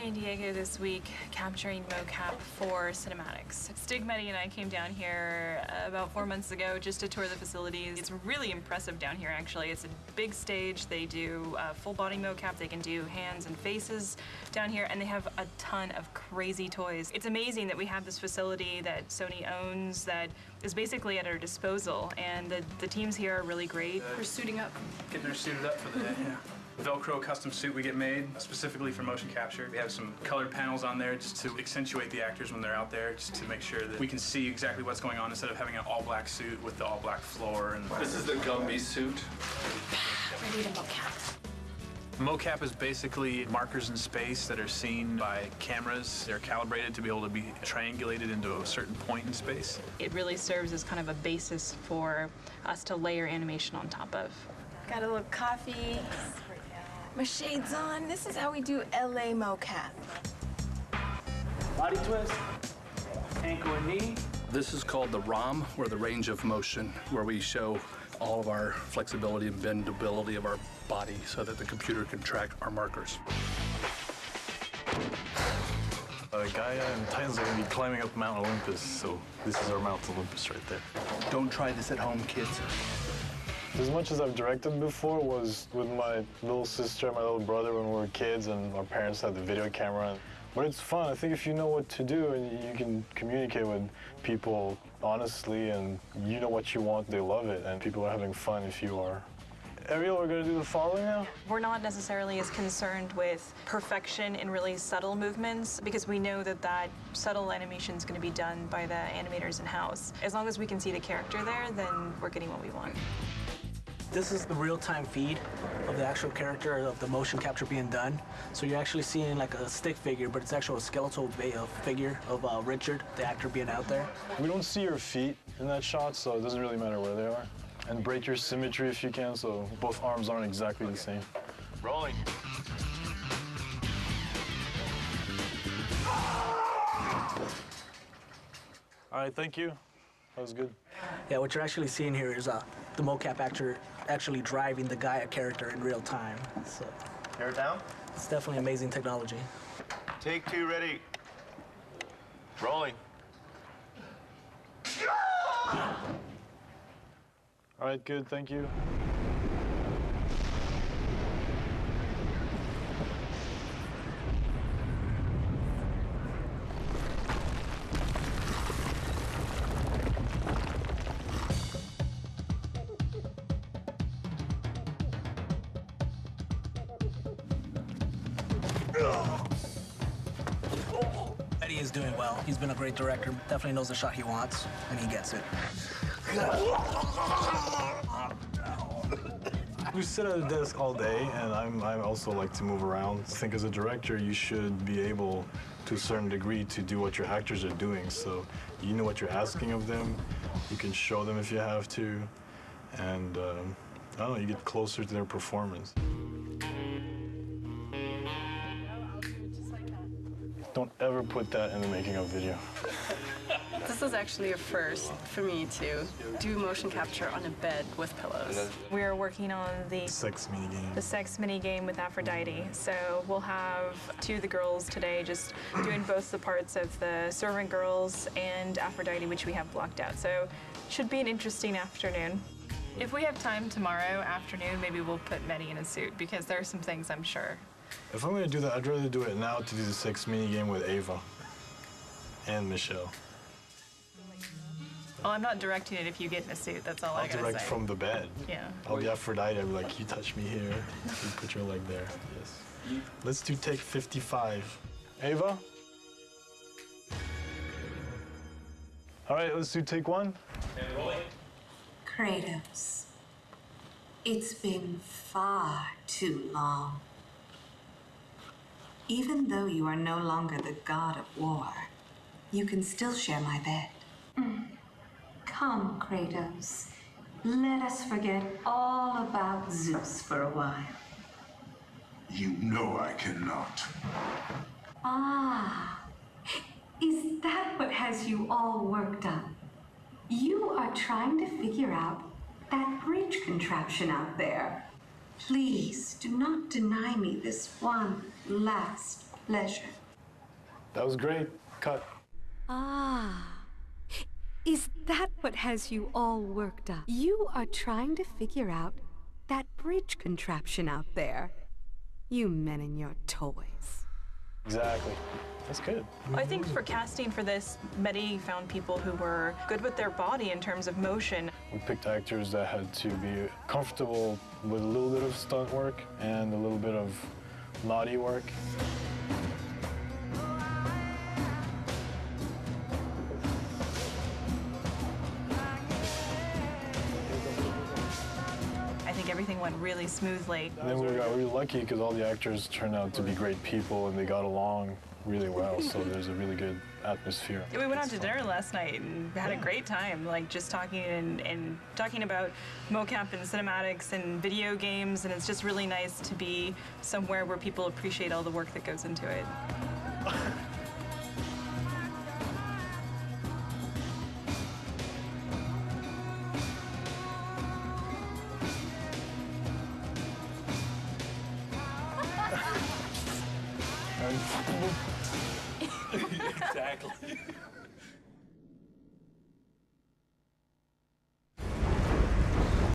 San Diego this week capturing mocap for cinematics. Stig, Mehdi, and I came down here about 4 months ago just to tour the facilities. It's really impressive down here, actually. It's a big stage. They do full body mocap. They can do hands and faces down here, and they have a ton of crazy toys. It's amazing that we have this facility that Sony owns that is basically at our disposal, and the teams here are really great. We're suiting up. Getting her suited up for the day, yeah. Velcro custom suit we get made specifically for motion capture. We have some colored panels on there just to accentuate the actors when they're out there, just to make sure that we can see exactly what's going on instead of having an all-black suit with the all-black floor. And this is the Gumby suit. Ready to mocap. Mocap is basically markers in space that are seen by cameras. They're calibrated to be able to be triangulated into a certain point in space. It really serves as kind of a basis for us to layer animation on top of. Got a little coffee. My shades on. This is how we do LA mocap. Body twist, ankle and knee. This is called the ROM, or the range of motion, where we show all of our flexibility and bendability of our body so that the computer can track our markers. Gaia and Titans are going to be climbing up Mount Olympus, so this is our Mount Olympus right there. Don't try this at home, kids. As much as I've directed before was with my little sister and my little brother when we were kids, and our parents had the video camera. But it's fun. I think if you know what to do and you can communicate with people honestly and you know what you want, they love it, and people are having fun if you are. Ariel, we're going to do the following now. We're not necessarily as concerned with perfection in really subtle movements because we know that that subtle animation is going to be done by the animators in-house. As long as we can see the character there, then we're getting what we want. This is the real-time feed of the actual character of the motion capture being done. So you're actually seeing like a stick figure, but it's actually a skeletal figure of Richard, the actor, being out there. We don't see your feet in that shot, so it doesn't really matter where they are. And break your symmetry if you can, so both arms aren't exactly the same. Rolling. All right, thank you. That was good. Yeah, what you're actually seeing here is the mocap actor actually driving the Gaia character in real time. So Hair down. it's definitely amazing technology. Take two, ready. Rolling. All right, good, thank you. Eddie is doing well. He's been a great director. Definitely knows the shot he wants, and he gets it. We sit at a desk all day, and I also like to move around. I think as a director, you should be able, to a certain degree, to do what your actors are doing. So you know what you're asking of them. You can show them if you have to. And, I don't know, you get closer to their performance. Don't ever put that in the making of video. This is actually a first for me to do motion capture on a bed with pillows. We are working on the Sex minigame. sex mini game with Aphrodite. So we'll have two of the girls today just doing both the parts of the servant girls and Aphrodite, which we have blocked out. So should be an interesting afternoon. If we have time tomorrow afternoon, maybe we'll put Mehdi in a suit because there are some things I'm sure. If I'm gonna do that, I'd rather do it now to do the sex minigame with Ava and Michelle. Well, I'm not directing it if you get in a suit. That's all I I'll gotta direct say. from the bed. Yeah. I'll be Aphrodite. I'll be like, you touch me here. You put your leg there. Yes. Let's do take 55. Ava? All right, let's do take one. And rolling. Kratos, it's been far too long. Even though you are no longer the god of war, you can still share my bed. Come, Kratos. Let us forget all about Zeus for a while. You know I cannot. Ah, is that what has you all worked up? You are trying to figure out that bridge contraption out there. Please do not deny me this one last pleasure. That was great. Cut. Ah. Is that what has you all worked up? You are trying to figure out that bridge contraption out there. You men and your toys. Exactly. That's good. I think for casting for this, Mehdi found people who were good with their body in terms of motion. We picked actors that had to be comfortable with a little bit of stunt work and a little bit of naughty work. I think everything went really smoothly. And then we got really lucky because all the actors turned out to be great people and they got along really well, so there's a really good atmosphere. We went out to dinner last night and had a great time, like just talking and talking about mocap and cinematics and video games, and it's just really nice to be somewhere where people appreciate all the work that goes into it.